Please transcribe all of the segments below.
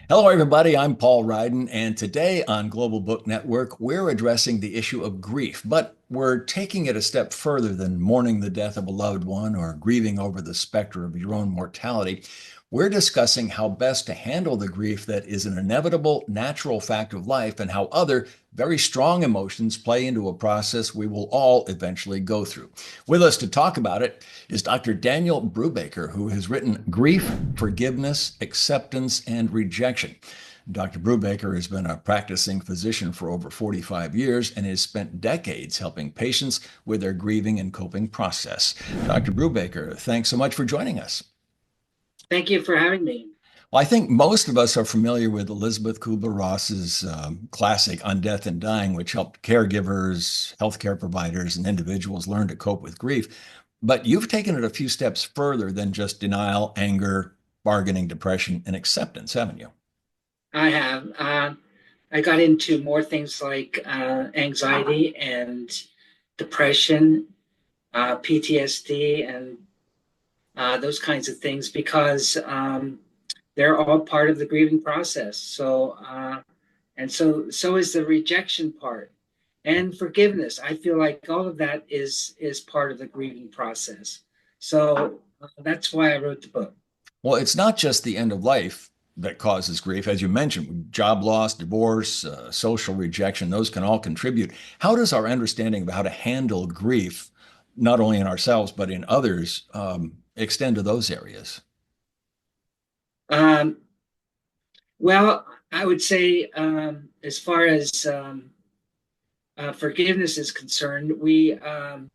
Hello, everybody. I'm Paul Ryden, and today on Global Book Network, we're addressing the issue of grief, but we're taking it a step further than mourning the death of a loved one or grieving over the specter of your own mortality. We're discussing how best to handle the grief that is an inevitable, natural fact of life and how other very strong emotions play into a process we will all eventually go through. With us to talk about it is Dr. Daniel Brubaker, who has written Grief, Forgiveness, Acceptance, and Rejection. Dr. Brubaker has been a practicing physician for over 45 years and has spent decades helping patients with their grieving and coping process. Dr. Brubaker, thanks so much for joining us. Thank you for having me. Well, I think most of us are familiar with Elisabeth Kübler-Ross's classic On Death and Dying, which helped caregivers, healthcare providers, and individuals learn to cope with grief. But you've taken it a few steps further than just denial, anger, bargaining, depression, and acceptance, haven't you? I have. I got into more things like anxiety and depression, PTSD, and those kinds of things because they're all part of the grieving process. So is the rejection part and forgiveness. I feel like all of that is part of the grieving process. So that's why I wrote the book. Well, it's not just the end of life that causes grief. As you mentioned, job loss, divorce, social rejection, those can all contribute. How does our understanding of how to handle grief, not only in ourselves, but in others, extend to those areas? Um, Well, I would say, as far as forgiveness is concerned, we have,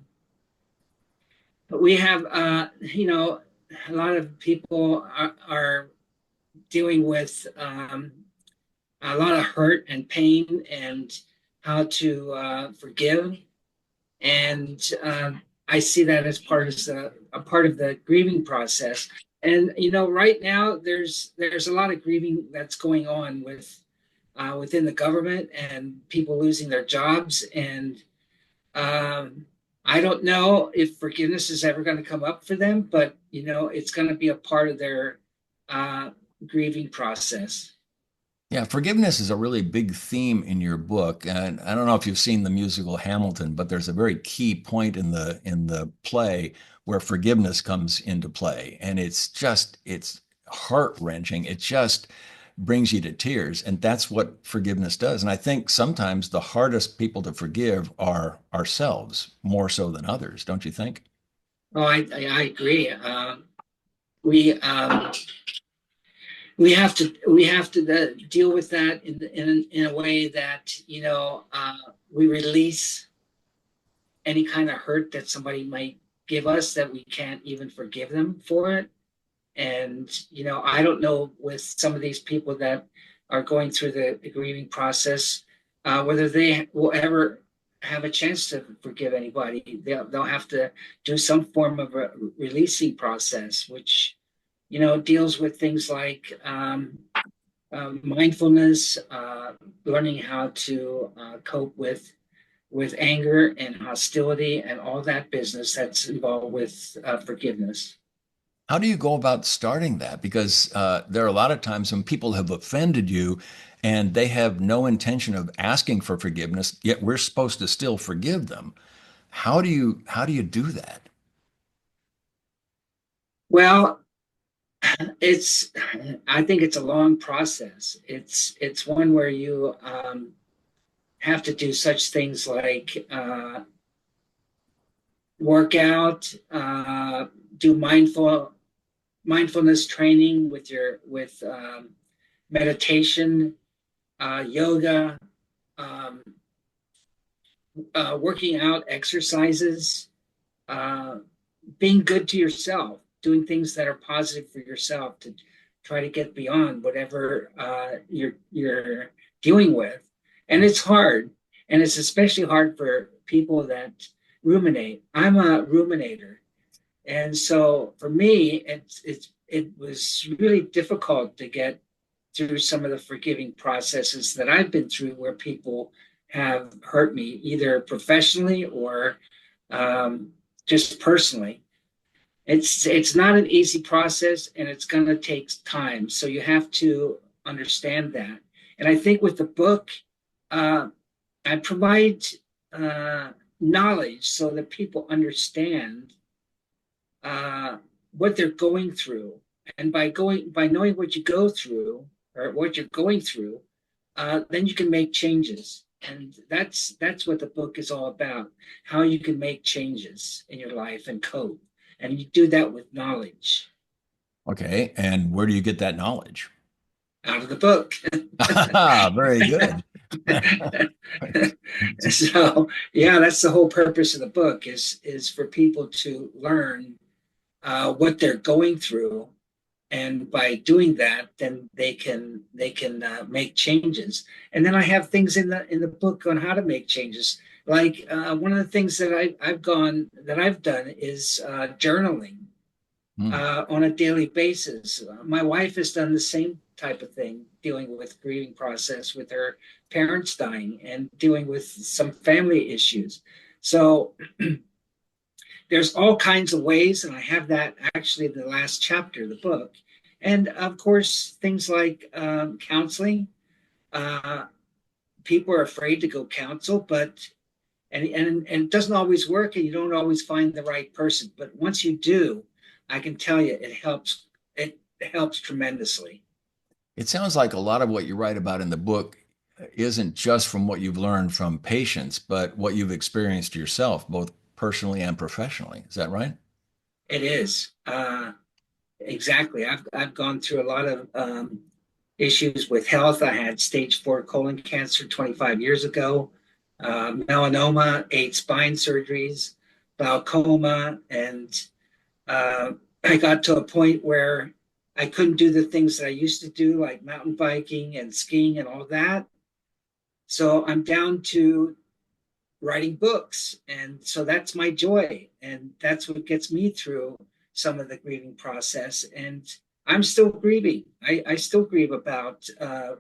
a lot of people are dealing with a lot of hurt and pain and how to forgive, and I see that as a part of the grieving process. And right now there's a lot of grieving that's going on within the government and people losing their jobs. And I don't know if forgiveness is ever going to come up for them, but it's going to be a part of their uh, grieving process. Yeah, forgiveness is a really big theme in your book. And I don't know if you've seen the musical Hamilton, but there's a very key point in the play where forgiveness comes into play. And it's heart-wrenching. It just brings you to tears. And that's what forgiveness does. And I think sometimes the hardest people to forgive are ourselves more so than others, don't you think? Oh, I agree. We we have to deal with that in a way that we release any kind of hurt that somebody might give us that we can't even forgive them for it. And I don't know with some of these people that are going through the grieving process, whether they will ever have a chance to forgive anybody. They'll have to do some form of a releasing process, which deals with things like mindfulness, learning how to cope with anger and hostility and all that business that's involved with forgiveness. How do you go about starting that? Because there are a lot of times when people have offended you and they have no intention of asking for forgiveness, yet we're supposed to still forgive them. How do you do that? Well, it's I think it's a long process. It's one where you have to do such things like work out, do mindfulness training with meditation, yoga, um, working out, exercises, uh, being good to yourself, doing things that are positive for yourself to try to get beyond whatever you're dealing with. And it's hard, and it's especially hard for people that ruminate. I'm a ruminator, and so for me, it was really difficult to get through some of the forgiving processes that I've been through, where people have hurt me either professionally or um, just personally. It's not an easy process, and it's going to take time. So you have to understand that. And I think with the book, uh, I provide uh, knowledge so that people understand uh, what they're going through, and by knowing what you go through or what you're going through, then you can make changes. And that's what the book is all about: how you can make changes in your life and cope. And you do that with knowledge Okay. And where do you get that knowledge? out of the book. Very good. So yeah, that's the whole purpose of the book is for people to learn what they're going through, and by doing that, then they can make changes. And then I have things in the book on how to make changes. Like one of the things that I've done is journaling Hmm. on a daily basis. My wife has done the same type of thing, dealing with grieving process with her parents dying and dealing with some family issues. So there's all kinds of ways, and I have that actually in the last chapter of the book. And of course, things like counseling. Uh, People are afraid to go counsel, but and it doesn't always work, and you don't always find the right person. But once you do, I can tell you it helps. It helps tremendously. It sounds like a lot of what you write about in the book isn't just from what you've learned from patients, but what you've experienced yourself, both personally and professionally. Is that right? It is exactly. I've gone through a lot of issues with health. I had stage 4 colon cancer 25 years ago, melanoma, 8 spine surgeries, glaucoma, and I got to a point where I couldn't do the things that I used to do, like mountain biking and skiing and all that. So I'm down to writing books. And so that's my joy. And that's what gets me through some of the grieving process. And I'm still grieving. I still grieve about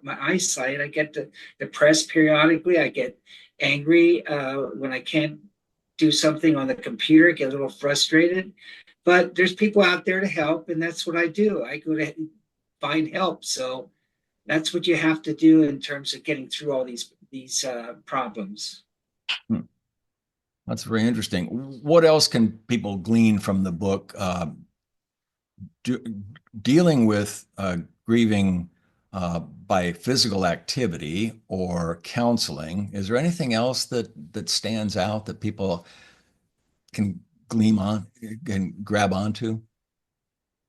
my eyesight. I get depressed periodically. I get angry when I can't do something on the computer, get a little frustrated. But there's people out there to help, and that's what I do. I go to find help. So that's what you have to do in terms of getting through all these problems. Hmm. That's very interesting. What else can people glean from the book? Do, Dealing with grieving by physical activity or counseling, is there anything else that stands out that people can gleam on, can grab onto?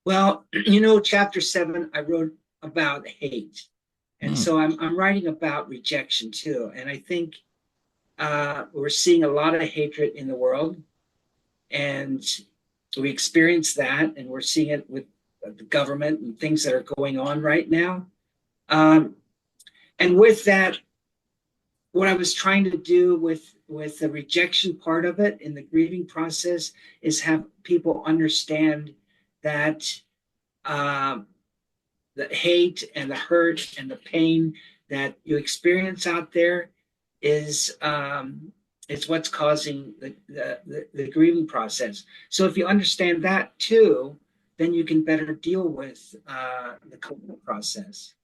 Well, chapter 7, I wrote about hate. And Hmm. so I'm writing about rejection too. And I think we're seeing a lot of hatred in the world. And we experience that, and we're seeing it with the government and things that are going on right now. Um, and with that, what I was trying to do with the rejection part of it in the grieving process is have people understand that um, the hate and the hurt and the pain that you experience out there is what's causing the grieving process. So if you understand that too, then you can better deal with the coping process.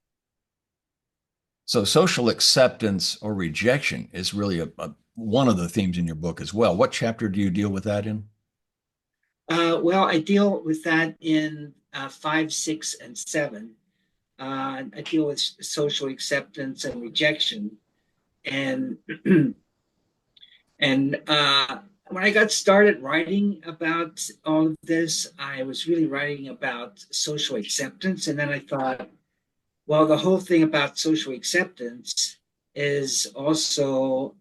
So social acceptance or rejection is really one of the themes in your book as well. What chapter do you deal with that in? Well, I deal with that in 5, 6, and 7. I deal with social acceptance and rejection, and And when I got started writing about all of this, I was really writing about social acceptance. And then I thought, well, the whole thing about social acceptance is also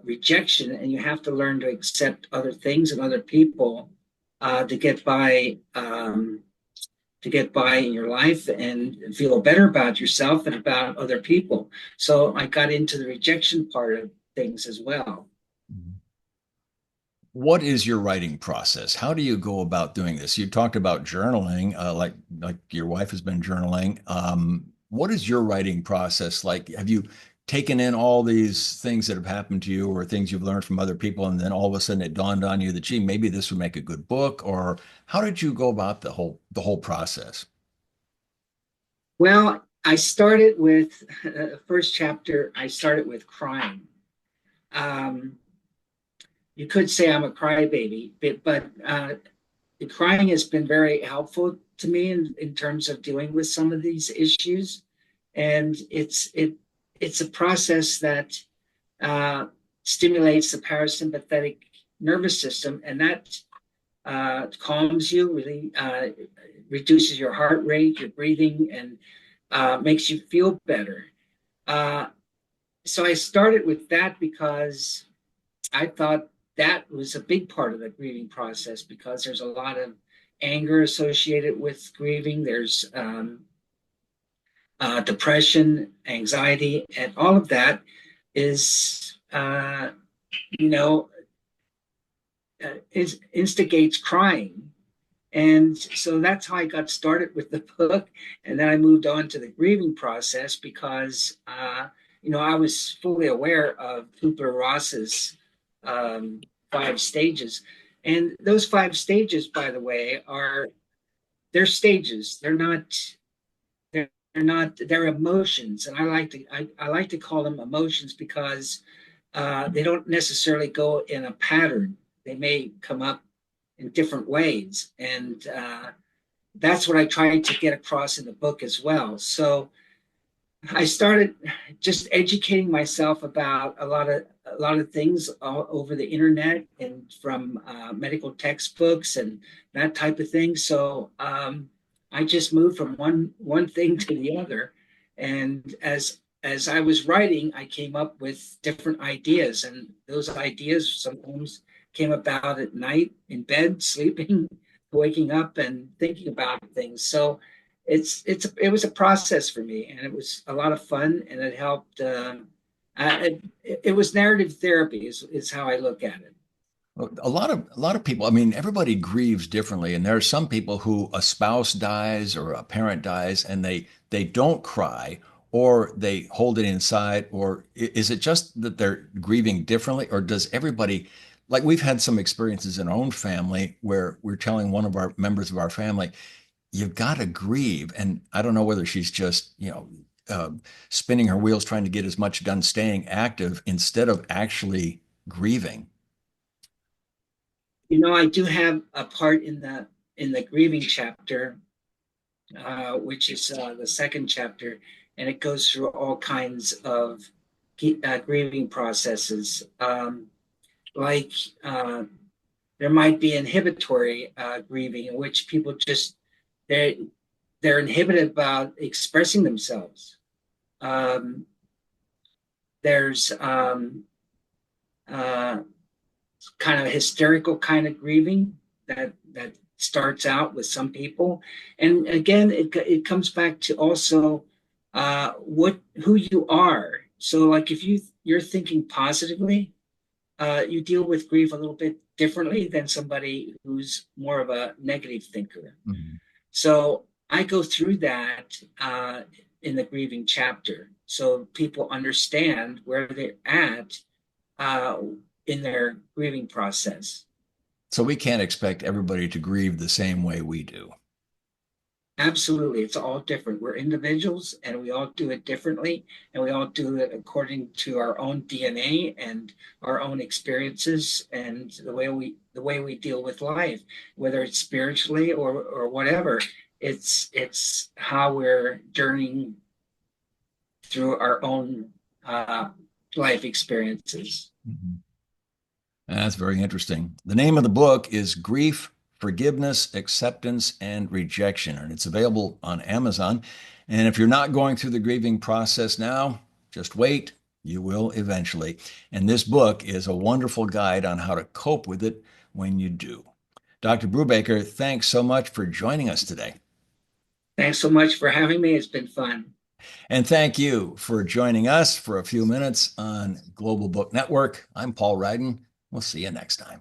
rejection, and you have to learn to accept other things and other people to get by. To get by in your life and feel better about yourself and about other people. So I got into the rejection part of things as well. What is your writing process? How do you go about doing this? You talked about journaling, like your wife has been journaling. What is your writing process like? Have you taken in all these things that have happened to you or things you've learned from other people, and then all of a sudden it dawned on you that, gee, maybe this would make a good book? Or how did you go about the whole process? Well, I started with the first chapter, I started with crying. Um, you could say I'm a crybaby, but the crying has been very helpful to me in terms of dealing with some of these issues. And it's a process that uh, stimulates the parasympathetic nervous system, and that calms you, really reduces your heart rate, your breathing, and makes you feel better. Uh, so I started with that because I thought that was a big part of the grieving process because there's a lot of anger associated with grieving. There's depression, anxiety, and all of that is, you know, instigates crying. And so that's how I got started with the book. And then I moved on to the grieving process because, I was fully aware of Kübler-Ross's um, 5 stages. And those 5 stages, by the way, they're stages. They're emotions. And I like to call them emotions because they don't necessarily go in a pattern. They may come up in different ways. And that's what I tried to get across in the book as well. So I started just educating myself about a lot of things all over the internet and from medical textbooks and that type of thing. So I just moved from one thing to the other, and as I was writing, I came up with different ideas, and those ideas sometimes came about at night in bed, sleeping, waking up, and thinking about things. So it was a process for me, and it was a lot of fun, and it helped. It was narrative therapy, is how I look at it. A lot of people, I mean, everybody grieves differently, and there are some people who a spouse dies or a parent dies and they don't cry or they hold it inside, or is it just that they're grieving differently, or does everybody, like we've had some experiences in our own family where we're telling one of our members of our family, you've got to grieve. And I don't know whether she's just, uh, spinning her wheels trying to get as much done staying active instead of actually grieving. I do have a part in the grieving chapter, which is the second chapter, and it goes through all kinds of grieving processes. Like there might be inhibitory grieving, in which people just they they're inhibited about expressing themselves. Um, there's uh, kind of hysterical kind of grieving that starts out with some people, and again, it comes back to also what who you are. So, like if you're thinking positively, you deal with grief a little bit differently than somebody who's more of a negative thinker. Mhm. So I go through that in the grieving chapter, so people understand where they're at uh, in their grieving process. So we can't expect everybody to grieve the same way we do. Absolutely, it's all different. We're individuals, and we all do it differently, and we all do it according to our own DNA and our own experiences and the way we deal with life, whether it's spiritually or whatever. It's how we're journeying through our own uh, life experiences. Mhm. That's very interesting. The name of the book is Grief, Forgiveness, Acceptance, and Rejection, and it's available on Amazon. And if you're not going through the grieving process now, just wait. You will eventually. And this book is a wonderful guide on how to cope with it when you do. Dr. Brubaker, thanks so much for joining us today. Thanks so much for having me. It's been fun. And thank you for joining us for a few minutes on Global Book Network. I'm Paul Ryden. We'll see you next time.